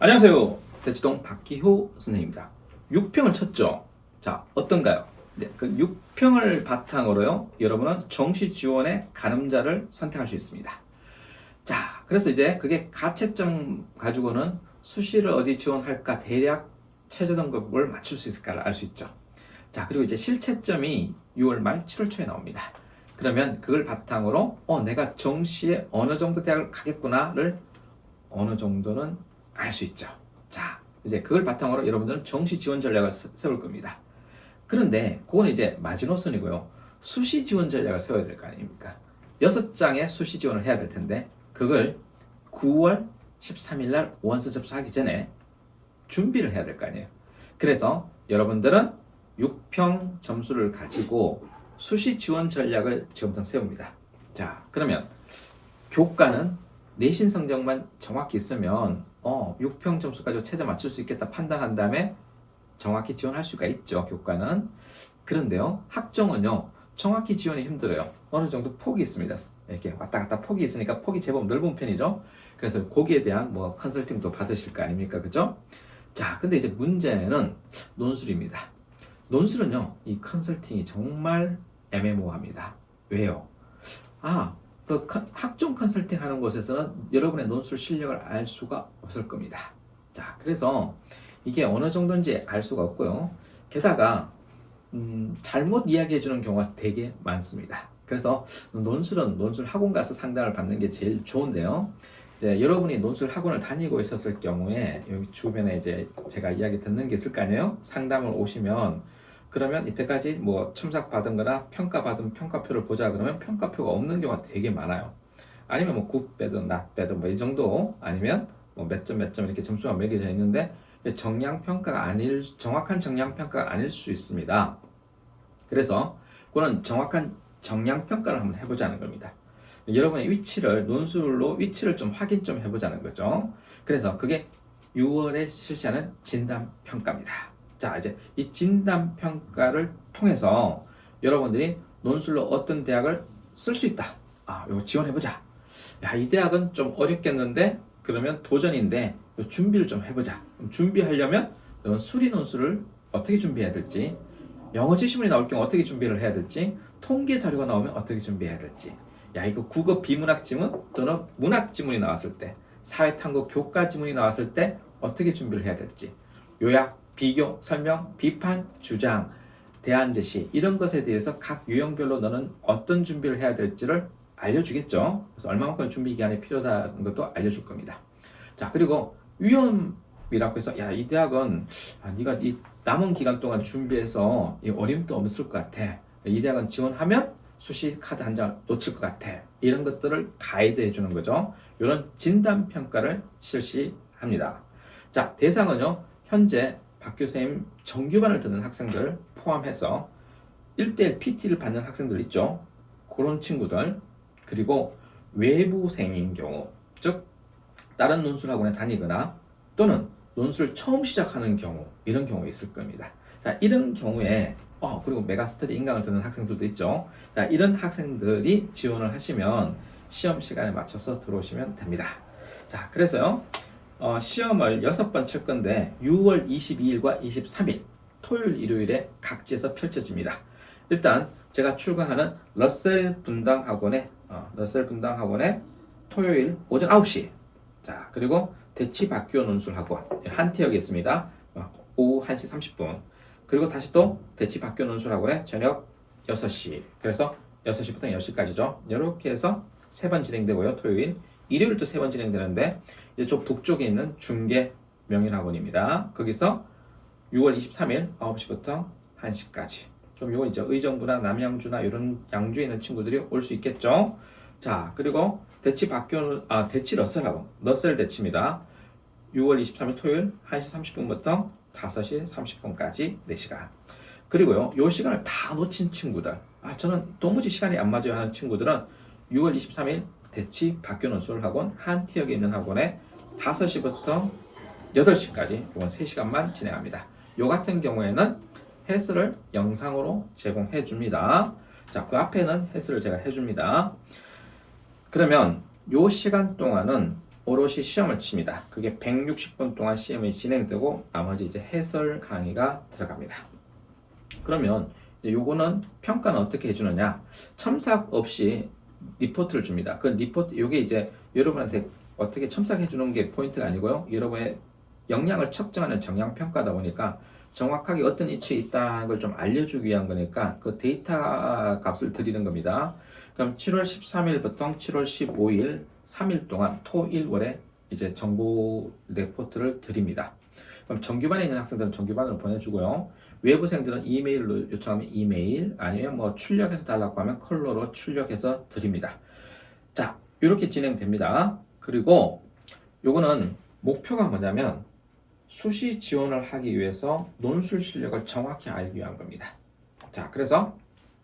안녕하세요. 대치동 박기호 선생님입니다. 6평을 쳤죠. 자, 어떤가요? 네, 그 6평을 바탕으로요, 여러분은 정시 지원의 가늠자를 선택할 수 있습니다. 자, 그래서 이제 그게 가채점 가지고는 수시를 어디 지원할까 대략 최저 등급을 맞출 수 있을까를 알 수 있죠. 자, 그리고 이제 실채점이 6월 말 7월 초에 나옵니다. 그러면 그걸 바탕으로 내가 정시에 어느 정도 대학을 가겠구나를 어느 정도는 알 수 있죠. 자, 이제 그걸 바탕으로 여러분들은 정시 지원 전략을 세울 겁니다. 그런데 그건 이제 마지노선이고요. 수시 지원 전략을 세워야 될 거 아닙니까? 6장의 수시 지원을 해야 될 텐데 그걸 9월 13일 날 원서 접수하기 전에 준비를 해야 될 거 아니에요. 그래서 여러분들은 6평 점수를 가지고 수시 지원 전략을 지금부터 세웁니다. 자, 그러면 교과는 내신 성적만 정확히 있으면 6평 점수 가지고 최저 맞출 수 있겠다 판단한 다음에 정확히 지원할 수가 있죠. 교과는. 그런데요, 학종은요, 정확히 지원이 힘들어요. 어느 정도 폭이 있습니다. 이렇게 왔다 갔다 폭이 있으니까 폭이 제법 넓은 편이죠. 그래서 거기에 대한 컨설팅도 받으실 거 아닙니까? 그죠? 자, 근데 이제 문제는 논술입니다. 논술은요, 이 컨설팅이 정말 애매모호합니다. 왜요? 그 학종 컨설팅 하는 곳에서는 여러분의 논술 실력을 알 수가 없을 겁니다. 자, 그래서 이게 어느 정도인지 알 수가 없고요. 게다가 잘못 이야기해 주는 경우가 되게 많습니다. 그래서 논술은 논술 학원 가서 상담을 받는 게 제일 좋은데요. 이제 여러분이 논술 학원을 다니고 있었을 경우에 여기 주변에 이제 제가 이야기 듣는 게 있을 거 아니에요? 상담을 오시면 그러면 이때까지 첨삭 받은 거나 평가 받은 평가표를 보자 그러면 평가표가 없는 경우가 되게 많아요. 아니면 굿 빼든 낫 빼든 이 정도, 아니면 몇 점 몇 점 이렇게 점수가 매겨져 있는데 정확한 정량 평가가 아닐 수 있습니다. 그래서 그런 정확한 정량 평가를 한번 해보자는 겁니다. 여러분의 위치를 논술로 위치를 좀 확인 좀 해보자는 거죠. 그래서 그게 6월에 실시하는 진단 평가입니다. 자, 이제 이 진단 평가를 통해서 여러분들이 논술로 어떤 대학을 쓸 수 있다. 이거 지원해보자. 야, 이 대학은 좀 어렵겠는데 그러면 도전인데 준비를 좀 해보자. 준비하려면 수리 논술을 어떻게 준비해야 될지, 영어 지시문이 나올 경우 어떻게 준비를 해야 될지, 통계 자료가 나오면 어떻게 준비해야 될지, 이거 국어 비문학 지문 또는 문학 지문이 나왔을 때, 사회탐구 교과 지문이 나왔을 때 어떻게 준비를 해야 될지, 요약, 비교, 설명, 비판, 주장, 대안 제시 이런 것에 대해서 각 유형별로 너는 어떤 준비를 해야 될지를 알려주겠죠. 그래서 얼마만큼 준비 기간이 필요하다는 것도 알려줄 겁니다. 자, 그리고 위험이라고 해서 이 대학은 네가 이 남은 기간 동안 준비해서 이 어림도 없을 것 같아. 이 대학은 지원하면 수시 카드 한 장 놓칠 것 같아. 이런 것들을 가이드해 주는 거죠. 이런 진단 평가를 실시합니다. 자, 대상은요, 현재 박 교수님 정규반을 듣는 학생들 포함해서 1대1 PT를 받는 학생들 있죠. 그런 친구들, 그리고 외부생인 경우, 즉 다른 논술학원에 다니거나 또는 논술 처음 시작하는 경우, 이런 경우가 있을 겁니다. 자, 이런 경우에 그리고 메가스터디 인강을 듣는 학생들도 있죠. 자, 이런 학생들이 지원을 하시면 시험 시간에 맞춰서 들어오시면 됩니다. 자, 그래서요, 시험을 6번 칠 건데 6월 22일과 23일 토요일 일요일에 각지에서 펼쳐집니다. 일단 제가 출강하는 러셀 분당학원의 토요일 오전 9시, 자, 그리고 대치 박교 논술학원 한티역에 있습니다. 오후 1시 30분, 그리고 다시 또 대치 박교 논술학원에 저녁 6시, 그래서 6시부터 10시까지죠. 이렇게 해서 3번 진행되고요. 토요일, 일요일도 3번 진행되는데 이쪽 북쪽에 있는 중계 명인학원입니다. 거기서 6월 23일 9시부터 1시까지. 그럼 이건 이제 의정부나 남양주나 이런 양주에 있는 친구들이 올 수 있겠죠. 자, 그리고 대치 대치 러셀 대치입니다. 6월 23일 토요일 1시 30분부터 5시 30분까지 4시간. 그리고요, 요 시간을 다 놓친 친구들, 저는 도무지 시간이 안 맞아요 하는 친구들은 6월 23일 대치 박교 논술학원 한티역에 있는 학원에 5시부터 8시까지 이건 3시간만 진행합니다. 요 같은 경우에는 해설을 영상으로 제공해 줍니다. 자, 그 앞에는 해설을 제가 해줍니다. 그러면 요 시간 동안은 오롯이 시험을 칩니다. 그게 160분 동안 시험이 진행되고 나머지 이제 해설 강의가 들어갑니다. 그러면 요거는 평가는 어떻게 해주느냐? 첨삭 없이 리포트를 줍니다. 그 리포트 요게 이제 여러분한테 어떻게 첨삭해 주는 게 포인트가 아니고요. 여러분의 역량을 측정하는 정량 평가다 보니까 정확하게 어떤 위치에 있다는 걸 좀 알려주기 위한 거니까 그 데이터 값을 드리는 겁니다. 그럼 7월 13일부터 7월 15일 3일 동안 토일월에 이제 정보 레포트를 드립니다. 그럼 정규반에 있는 학생들은 정규반으로 보내주고요. 외부생들은 이메일로 요청하면 이메일, 아니면 뭐 출력해서 달라고 하면 컬러로 출력해서 드립니다. 자, 이렇게 진행됩니다. 그리고 요거는 목표가 뭐냐면 수시 지원을 하기 위해서 논술 실력을 정확히 알기 위한 겁니다. 자, 그래서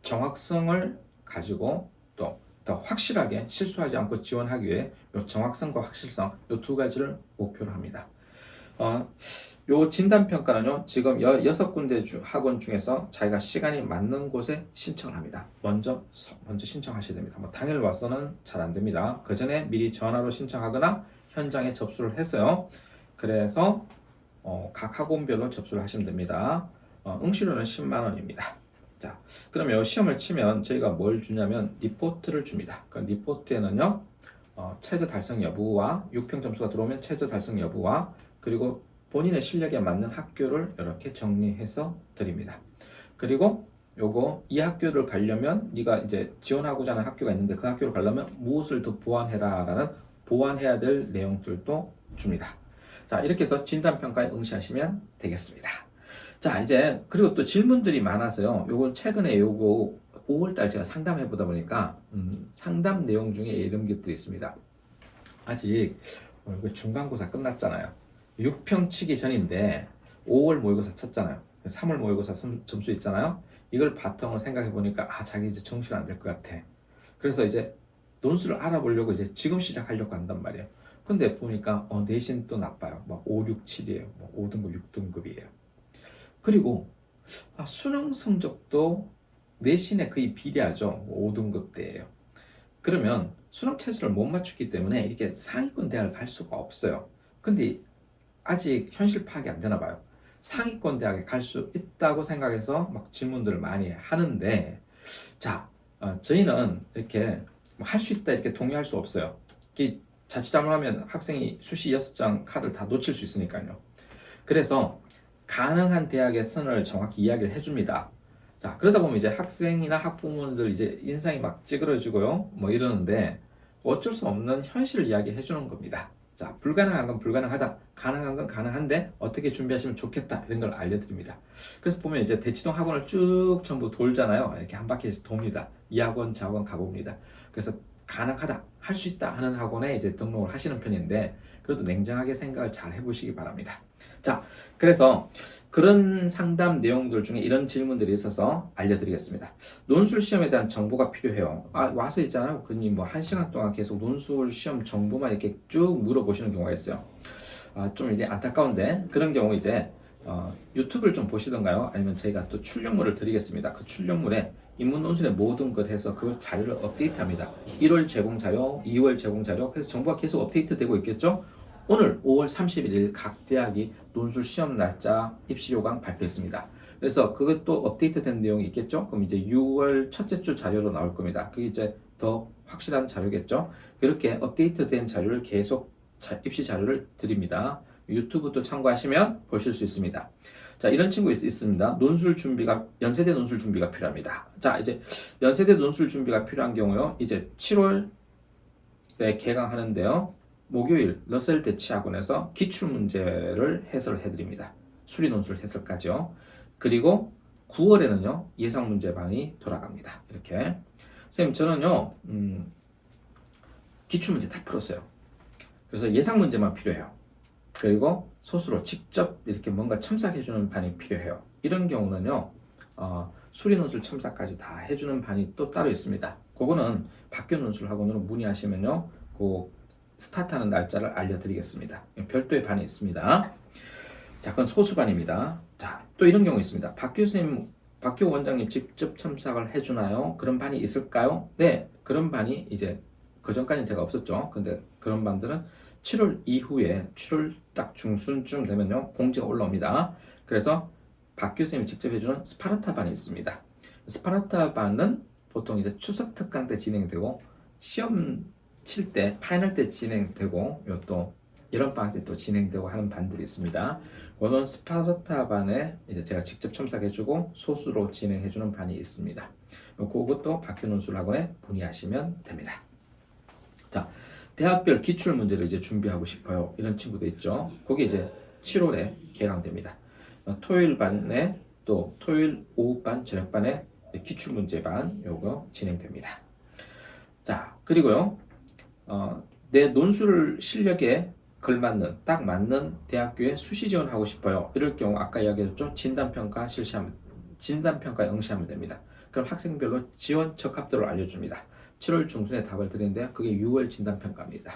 정확성을 가지고 또 더 확실하게 실수하지 않고 지원하기 위해 요 정확성과 확실성 요 두 가지를 목표로 합니다. 요 진단평가는요, 지금 6군데 학원 중에서 자기가 시간이 맞는 곳에 신청을 합니다. 먼저 신청하셔야 됩니다. 뭐 당일 와서는 잘 안 됩니다. 그 전에 미리 전화로 신청하거나 현장에 접수를 했어요. 그래서 각 학원별로 접수를 하시면 됩니다. 응시료는 10만 원입니다. 자, 그러면 시험을 치면 저희가 뭘 주냐면 리포트를 줍니다. 그 리포트에는요, 최저 달성 여부와 6평 점수가 들어오면 최저 달성 여부와 그리고 본인의 실력에 맞는 학교를 이렇게 정리해서 드립니다. 그리고 요거 이 학교를 가려면 네가 이제 지원하고자 하는 학교가 있는데 그 학교를 가려면 무엇을 더 보완해라 라는 보완해야 될 내용들도 줍니다. 자, 이렇게 해서 진단평가에 응시하시면 되겠습니다. 자, 이제 그리고 또 질문들이 많아서요. 요건 최근에 요거 5월달 제가 상담해 보다 보니까 상담 내용 중에 이런 것들이 있습니다. 아직 이거 중간고사 끝났잖아요. 6평 치기 전인데 5월 모의고사 쳤잖아요. 3월 모의고사 점수 있잖아요. 이걸 바탕으로 생각해 보니까 자기 이제 정신 안 될 것 같아. 그래서 이제 논술을 알아보려고 이제 지금 시작하려고 한단 말이에요. 근데 보니까 내신 또 나빠요. 막 5, 6, 7이에요. 뭐 5등급, 6등급이에요. 그리고 수능 성적도 내신에 거의 비례하죠. 5등급대예요. 그러면 수능 체제를 못 맞췄기 때문에 이렇게 상위권 대학을 갈 수가 없어요. 근데 아직 현실 파악이 안 되나 봐요. 상위권 대학에 갈 수 있다고 생각해서 막 질문들을 많이 하는데, 자, 저희는 이렇게 할 수 있다 이렇게 동의할 수 없어요. 이게 자칫 잘못하면 학생이 수시 6장 카드를 다 놓칠 수 있으니까요. 그래서 가능한 대학의 선을 정확히 이야기를 해줍니다. 자, 그러다 보면 이제 학생이나 학부모들 이제 인상이 막 찌그러지고요. 뭐 이러는데 어쩔 수 없는 현실을 이야기해 주는 겁니다. 자, 불가능한 건 불가능하다. 가능한 건 가능한데 어떻게 준비하시면 좋겠다. 이런 걸 알려드립니다. 그래서 보면 이제 대치동 학원을 쭉 전부 돌잖아요. 이렇게 한 바퀴씩 돕니다. 이 학원, 저 학원 가봅니다. 그래서 가능하다, 할 수 있다 하는 학원에 이제 등록을 하시는 편인데 그래도 냉정하게 생각을 잘 해보시기 바랍니다. 자, 그래서 그런 상담 내용들 중에 이런 질문들이 있어서 알려드리겠습니다. 논술 시험에 대한 정보가 필요해요. 와서 있잖아요. 그니 뭐 1시간 동안 계속 논술 시험 정보만 이렇게 쭉 물어보시는 경우가 있어요. 좀 이제 안타까운데 그런 경우 이제 유튜브를 좀 보시던가요? 아니면 저희가 또 출력물을 드리겠습니다. 그 출력물에 인문 논술의 모든 것 해서 그 자료를 업데이트합니다. 1월 제공 자료, 2월 제공 자료, 그래서 정보가 계속 업데이트되고 있겠죠? 오늘 5월 31일 각 대학이 논술 시험 날짜 입시 요강 발표했습니다. 그래서 그것도 업데이트된 내용이 있겠죠? 그럼 이제 6월 첫째 주 자료로 나올 겁니다. 그게 이제 더 확실한 자료겠죠? 그렇게 업데이트된 자료를 계속 입시 자료를 드립니다. 유튜브도 참고하시면 보실 수 있습니다. 자, 이런 친구 있습니다. 연세대 논술 준비가 필요합니다. 자, 이제 연세대 논술 준비가 필요한 경우요. 이제 7월에 개강하는데요. 목요일 러셀 대치학원에서 기출문제를 해설을 해드립니다. 수리 논술 해설까지요. 그리고 9월에는요. 예상문제반이 돌아갑니다. 이렇게. 선생님, 저는요. 기출문제 다 풀었어요. 그래서 예상문제만 필요해요. 그리고 소수로 직접 이렇게 뭔가 첨삭해주는 반이 필요해요. 이런 경우는요, 수리 논술 첨삭까지 다 해주는 반이 또 따로 있습니다. 그거는 박교 논술 학원으로 문의하시면요, 그 스타트하는 날짜를 알려드리겠습니다. 별도의 반이 있습니다. 자, 그건 소수반입니다. 자, 또 이런 경우 있습니다. 박교 원장님 직접 첨삭을 해주나요? 그런 반이 있을까요? 네, 그런 반이 이제 그 전까지는 제가 없었죠. 근데 그런 반들은 7월 이후에 7월 딱 중순쯤 되면요 공지가 올라옵니다. 그래서 박 교수님이 직접 해주는 스파르타 반이 있습니다. 스파르타 반은 보통 이제 추석 특강 때 진행되고 시험 칠 때 파이널 때 진행되고 요 또 이런 방학 때 또 진행되고 하는 반들이 있습니다. 그런 스파르타 반에 이제 제가 직접 첨삭해주고 소수로 진행해주는 반이 있습니다. 그것도 박교 논술학원에 문의하시면 됩니다. 자, 대학별 기출 문제를 이제 준비하고 싶어요. 이런 친구도 있죠. 그게 이제 7월에 개강됩니다. 토요일 반에 또 토요일 오후반, 저녁반에 기출 문제반 요거 진행됩니다. 자, 그리고요. 내 논술 실력에 걸맞는 딱 맞는 대학교에 수시 지원하고 싶어요. 이럴 경우 아까 이야기했죠. 진단평가 실시하면 진단평가에 응시하면 됩니다. 그럼 학생별로 지원 적합도를 알려줍니다. 7월 중순에 답을 드리는데요. 그게 6월 진단평가입니다.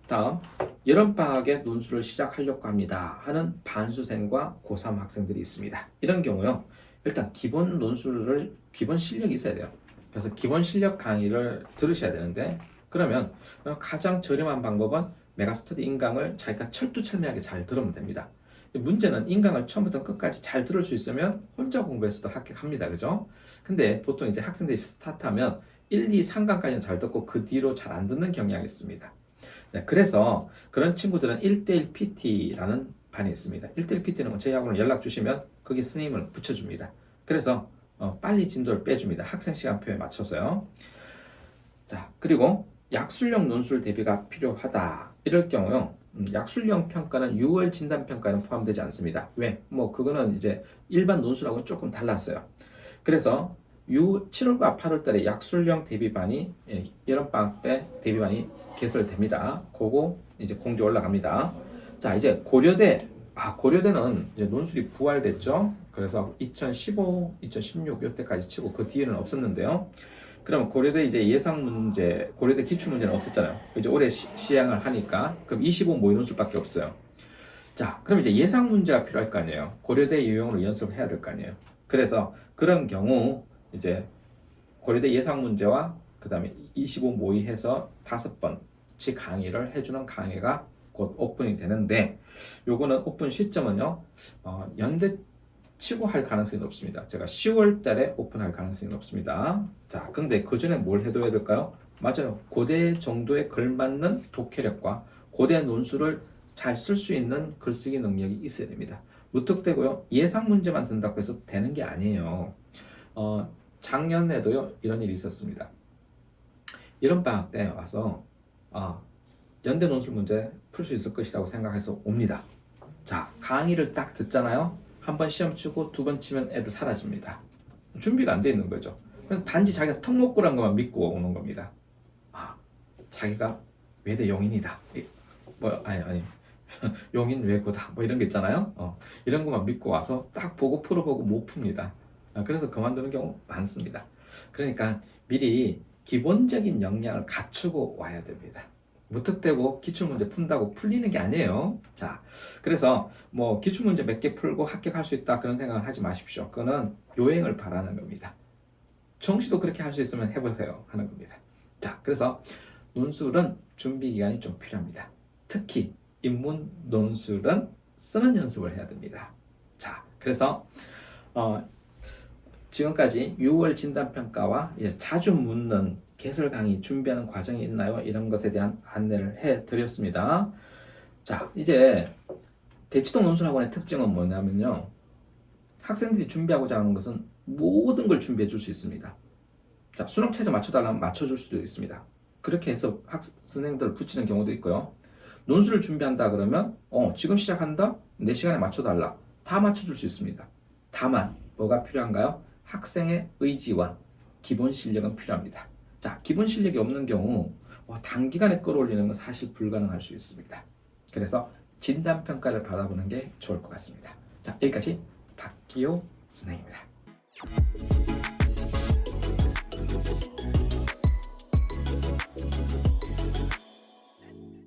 다음 여름방학에 논술을 시작하려고 합니다 하는 반수생과 고3 학생들이 있습니다. 이런 경우요. 일단 기본 논술을 기본 실력이 있어야 돼요. 그래서 기본 실력 강의를 들으셔야 되는데 그러면 가장 저렴한 방법은 메가스터디 인강을 자기가 철두철미하게 잘 들으면 됩니다. 문제는 인강을 처음부터 끝까지 잘 들을 수 있으면 혼자 공부해서도 합격합니다. 그죠? 근데 보통 이제 학생들이 스타트하면 1, 2, 3강까지는 잘 듣고 그 뒤로 잘 안 듣는 경향이 있습니다. 네, 그래서 그런 친구들은 1대1 PT라는 반이 있습니다. 1대1 PT는 저희 학원에 연락 주시면 거기 스님을 붙여줍니다. 그래서 빨리 진도를 빼줍니다. 학생 시간표에 맞춰서요. 자, 그리고 약술형 논술 대비가 필요하다. 이럴 경우요. 약술형 평가는 6월 진단평가에는 포함되지 않습니다. 왜? 뭐 그거는 이제 일반 논술하고는 조금 달랐어요. 그래서 7월과 8월 달에 약술형 대비반이 여름방학 때 대비반이 개설됩니다. 그거 이제 공지 올라갑니다. 자, 이제 고려대는 이제 논술이 부활됐죠. 그래서 2015, 2016 이때까지 치고 그 뒤에는 없었는데요. 그럼 고려대 이제 예상 문제, 고려대 기출 문제는 없었잖아요. 이제 올해 시행을 하니까 그럼 25 모의 논술밖에 없어요. 자, 그럼 이제 예상 문제가 필요할 거 아니에요. 고려대 유형으로 연습을 해야 될 거 아니에요. 그래서 그런 경우 이제 고려대 예상 문제와 그 다음에 25 모의해서 5번치 강의를 해주는 강의가 곧 오픈이 되는데 요거는 오픈 시점은요 연대 치고 할 가능성이 높습니다. 제가 10월 달에 오픈할 가능성이 높습니다. 자, 근데 그 전에 뭘 해둬야 될까요? 맞아요. 고대 정도에 걸맞는 독해력과 고대 논술을 잘 쓸 수 있는 글쓰기 능력이 있어야 됩니다. 무턱대고요. 예상 문제만 든다고 해서 되는 게 아니에요. 작년에도요 이런 일이 있었습니다. 여름방학 때 와서 연대 논술 문제 풀 수 있을 것이라고 생각해서 옵니다. 자, 강의를 딱 듣잖아요. 한 번 시험 치고 2번 치면 애들 사라집니다. 준비가 안 돼 있는 거죠. 그래서 단지 자기가 턱놓고란 것만 믿고 오는 겁니다. 자기가 외대 용인이다. 아니 용인 외고다. 뭐 이런 게 있잖아요. 이런 것만 믿고 와서 딱 보고 풀어보고 못 풉니다. 그래서 그만두는 경우 많습니다. 그러니까 미리 기본적인 역량을 갖추고 와야 됩니다. 무턱대고 기출문제 푼다고 풀리는 게 아니에요. 자, 그래서 뭐 기출문제 몇 개 풀고 합격할 수 있다 그런 생각을 하지 마십시오. 그거는 요행을 바라는 겁니다. 정시도 그렇게 할 수 있으면 해보세요 하는 겁니다. 자, 그래서 논술은 준비 기간이 좀 필요합니다. 특히 인문 논술은 쓰는 연습을 해야 됩니다. 자, 그래서 지금까지 6월 진단평가와 자주 묻는 개설 강의 준비하는 과정이 있나요? 이런 것에 대한 안내를 해드렸습니다. 자, 이제 대치동 논술학원의 특징은 뭐냐면요. 학생들이 준비하고자 하는 것은 모든 걸 준비해 줄 수 있습니다. 자, 수능 최저 맞춰달라면 맞춰줄 수도 있습니다. 그렇게 해서 선생님들을 붙이는 경우도 있고요. 논술을 준비한다 그러면 지금 시작한다? 내 시간에 맞춰달라. 다 맞춰줄 수 있습니다. 다만 뭐가 필요한가요? 학생의 의지와 기본 실력은 필요합니다. 자, 기본 실력이 없는 경우 단기간에 끌어올리는 건 사실 불가능할 수 있습니다. 그래서 진단평가를 받아보는 게 좋을 것 같습니다. 자, 여기까지 박기호 선생님입니다.